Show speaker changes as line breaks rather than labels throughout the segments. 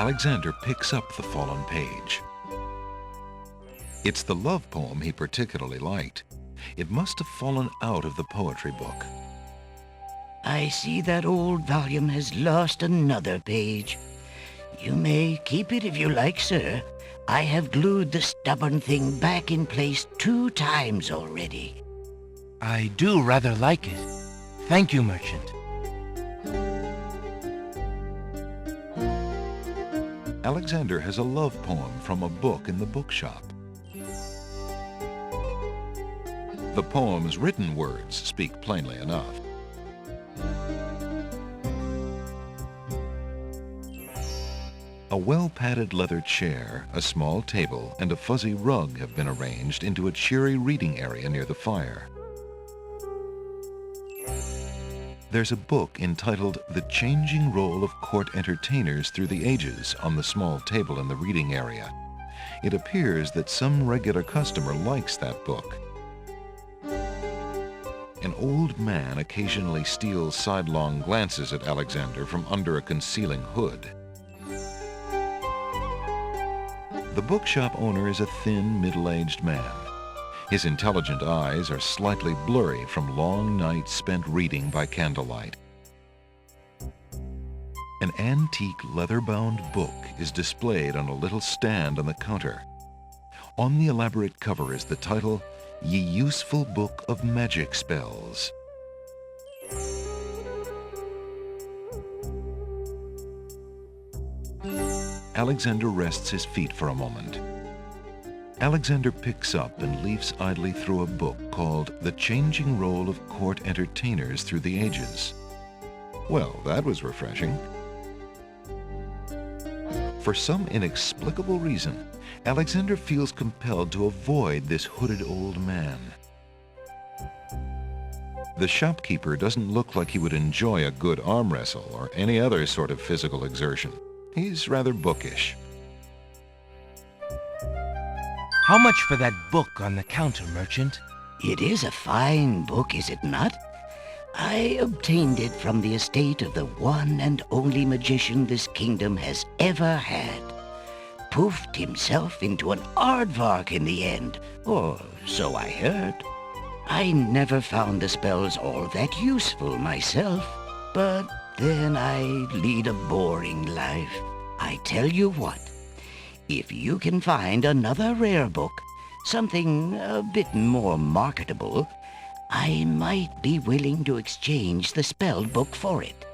Alexander picks up the fallen page. It's the love poem he particularly liked. It must have fallen out of the poetry book.
I see that old volume has lost another page. You may keep it if you like, sir. I have glued the stubborn thing back in place 2 times already.
I do rather like it. Thank you, merchant.
Alexander has a love poem from a book in the bookshop. The poem's written words speak plainly enough. A well-padded leather chair, a small table, and a fuzzy rug have been arranged into a cheery reading area near the fire. There's a book entitled The Changing Role of Court Entertainers Through the Ages on the small table in the reading area. It appears that some regular customer likes that book. An old man occasionally steals sidelong glances at Alexander from under a concealing hood. The bookshop owner is a thin, middle-aged man. His intelligent eyes are slightly blurry from long nights spent reading by candlelight. An antique leather-bound book is displayed on a little stand on the counter. On the elaborate cover is the title, Ye Useful Book of Magic Spells. Alexander rests his feet for a moment. Alexander picks up and leafs idly through a book called The Changing Role of Court Entertainers Through the Ages. Well, that was refreshing. For some inexplicable reason, Alexander feels compelled to avoid this hooded old man. The shopkeeper doesn't look like he would enjoy a good arm wrestle or any other sort of physical exertion. He's rather bookish.
How much for that book on the counter, merchant?
It is a fine book, is it not? I obtained it from the estate of the one and only magician this kingdom has ever had. Poofed himself into an aardvark in the end, or so I heard. I never found the spells all that useful myself, but then I lead a boring life. I tell you what, if you can find another rare book, something a bit more marketable, I might be willing to exchange the spell book for it.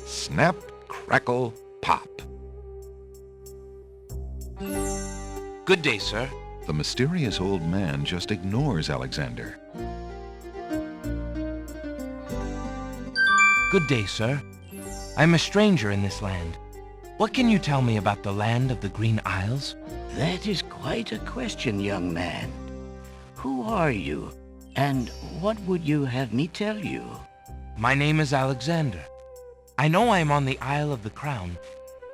Snap, crackle, pop.
Good day, sir.
The mysterious old man just ignores Alexander.
Good day, sir. I'm a stranger in this land. What can you tell me about the land of the Green Isles?
That is quite a question, young man. Who are you, and what would you have me tell you?
My name is Alexander. I know I'm on the Isle of the Crown,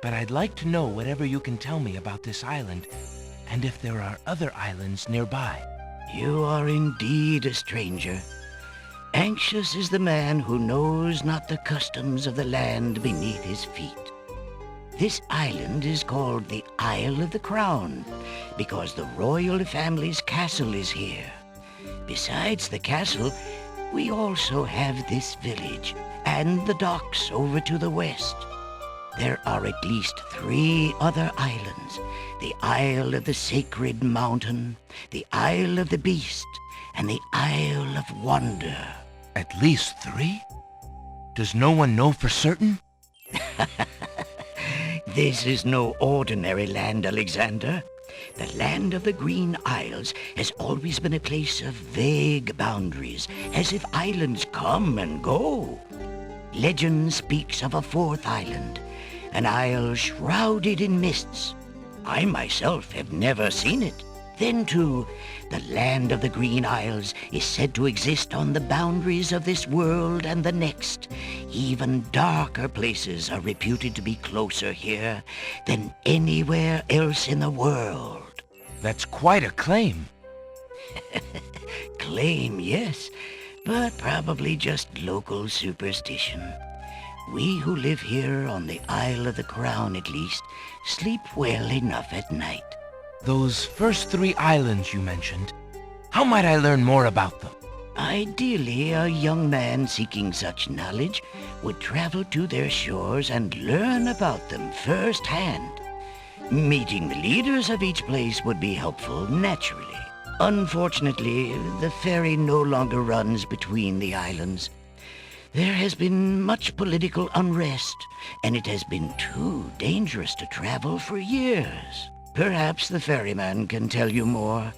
but I'd like to know whatever you can tell me about this island, and if there are other islands nearby.
You are indeed a stranger. Anxious is the man who knows not the customs of the land beneath his feet. This island is called the Isle of the Crown because the royal family's castle is here. Besides the castle, we also have this village and the docks over to the west. There are at least 3 other islands: the Isle of the Sacred Mountain, the Isle of the Beast, and the Isle of Wonder.
At least 3? Does no one know for certain?
This is no ordinary land, Alexander. The land of the Green Isles has always been a place of vague boundaries, as if islands come and go. Legend speaks of a 4th island, an isle shrouded in mists. I myself have never seen it. Then, too, the land of the Green Isles is said to exist on the boundaries of this world and the next. Even darker places are reputed to be closer here than anywhere else in the world.
That's quite a claim.
Claim, yes, but probably just local superstition. We who live here on the Isle of the Crown, at least, sleep well enough at night.
Those first 3 islands you mentioned, how might I learn more about them?
Ideally, a young man seeking such knowledge would travel to their shores and learn about them firsthand. Meeting the leaders of each place would be helpful, naturally. Unfortunately, the ferry no longer runs between the islands. There has been much political unrest, and it has been too dangerous to travel for years. Perhaps the ferryman can tell you more.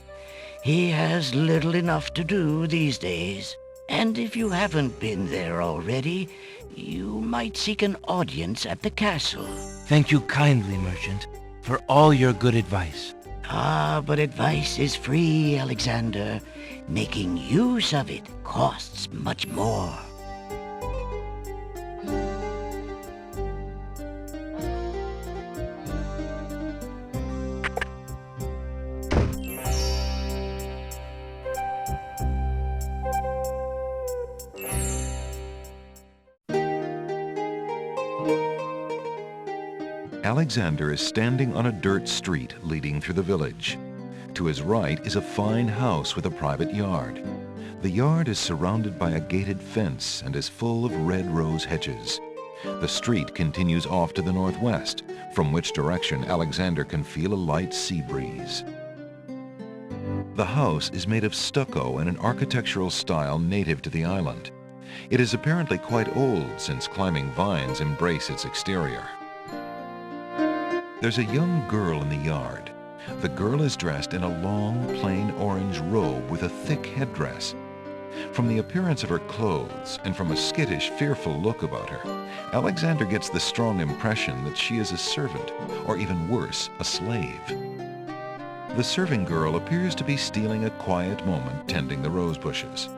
He has little enough to do these days. And if you haven't been there already, you might seek an audience at the castle.
Thank you kindly, merchant, for all your good advice.
Ah, but advice is free, Alexander. Making use of it costs much more.
Alexander is standing on a dirt street leading through the village. To his right is a fine house with a private yard. The yard is surrounded by a gated fence and is full of red rose hedges. The street continues off to the northwest, from which direction Alexander can feel a light sea breeze. The house is made of stucco in an architectural style native to the island. It is apparently quite old, since climbing vines embrace its exterior. There's a young girl in the yard. The girl is dressed in a long, plain orange robe with a thick headdress. From the appearance of her clothes and from a skittish, fearful look about her, Alexander gets the strong impression that she is a servant, or even worse, a slave. The serving girl appears to be stealing a quiet moment tending the rose bushes.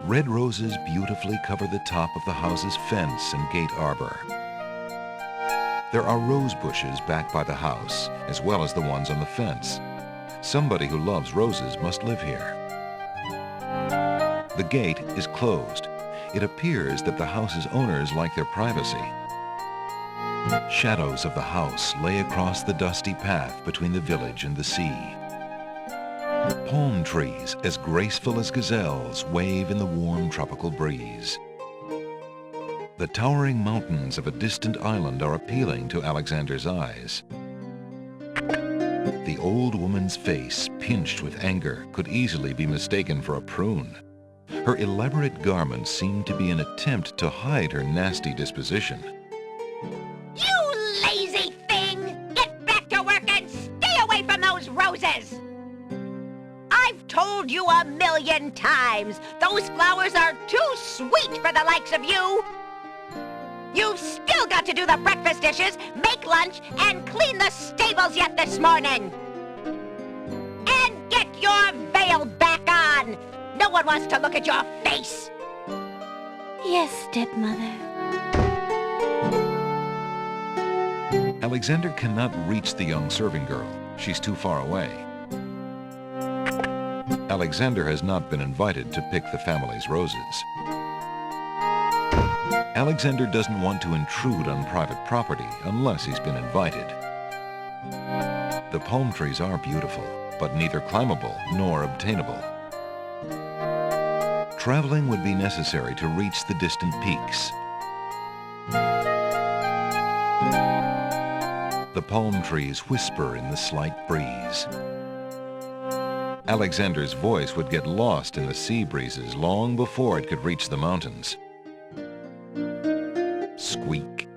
Red roses beautifully cover the top of the house's fence and gate arbor. There are rose bushes back by the house, as well as the ones on the fence. Somebody who loves roses must live here. The gate is closed. It appears that the house's owners like their privacy. Shadows of the house lay across the dusty path between the village and the sea. Palm trees, as graceful as gazelles, wave in the warm tropical breeze. The towering mountains of a distant island are appealing to Alexander's eyes. The old woman's face, pinched with anger, could easily be mistaken for a prune. Her elaborate garments seem to be an attempt to hide her nasty disposition.
You lazy thing! Get back to work and stay away from those roses! I've told you 1,000,000 times, those flowers are too sweet for the likes of you! You've still got to do the breakfast dishes, make lunch, and clean the stables yet this morning! And get your veil back on! No one wants to look at your face!
Yes, stepmother.
Alexander cannot reach the young serving girl. She's too far away. Alexander has not been invited to pick the family's roses. Alexander doesn't want to intrude on private property unless he's been invited. The palm trees are beautiful, but neither climbable nor obtainable. Traveling would be necessary to reach the distant peaks. The palm trees whisper in the slight breeze. Alexander's voice would get lost in the sea breezes long before it could reach the mountains. Squeak.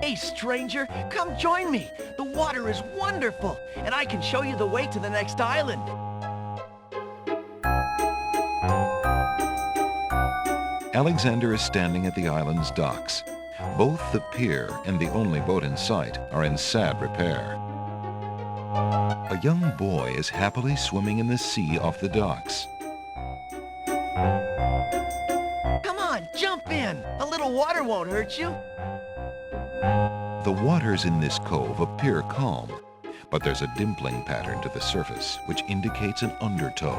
Hey, stranger, come join me. The water is wonderful, and I can show you the way to the next island.
Alexander is standing at the island's docks. Both the pier and the only boat in sight are in sad repair. A young boy is happily swimming in the sea off the docks.
Come on, jump in. A little water won't hurt you.
The waters in this cove appear calm, but there's a dimpling pattern to the surface which indicates an undertow.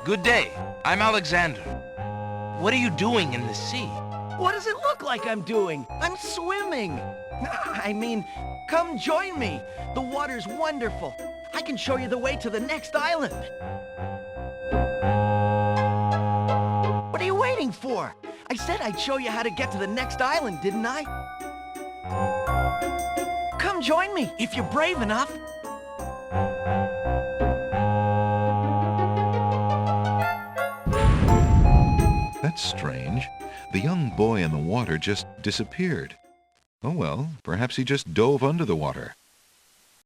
Good day. I'm Alexander. What are you doing in the sea?
What does it look like I'm doing? I'm swimming. I mean, come join me. The water's wonderful. I can show you the way to the next island. What are you waiting for? I said I'd show you how to get to the next island, didn't I? Come join me if you're brave enough.
That's strange. The young boy in the water just disappeared. Oh well, perhaps he just dove under the water.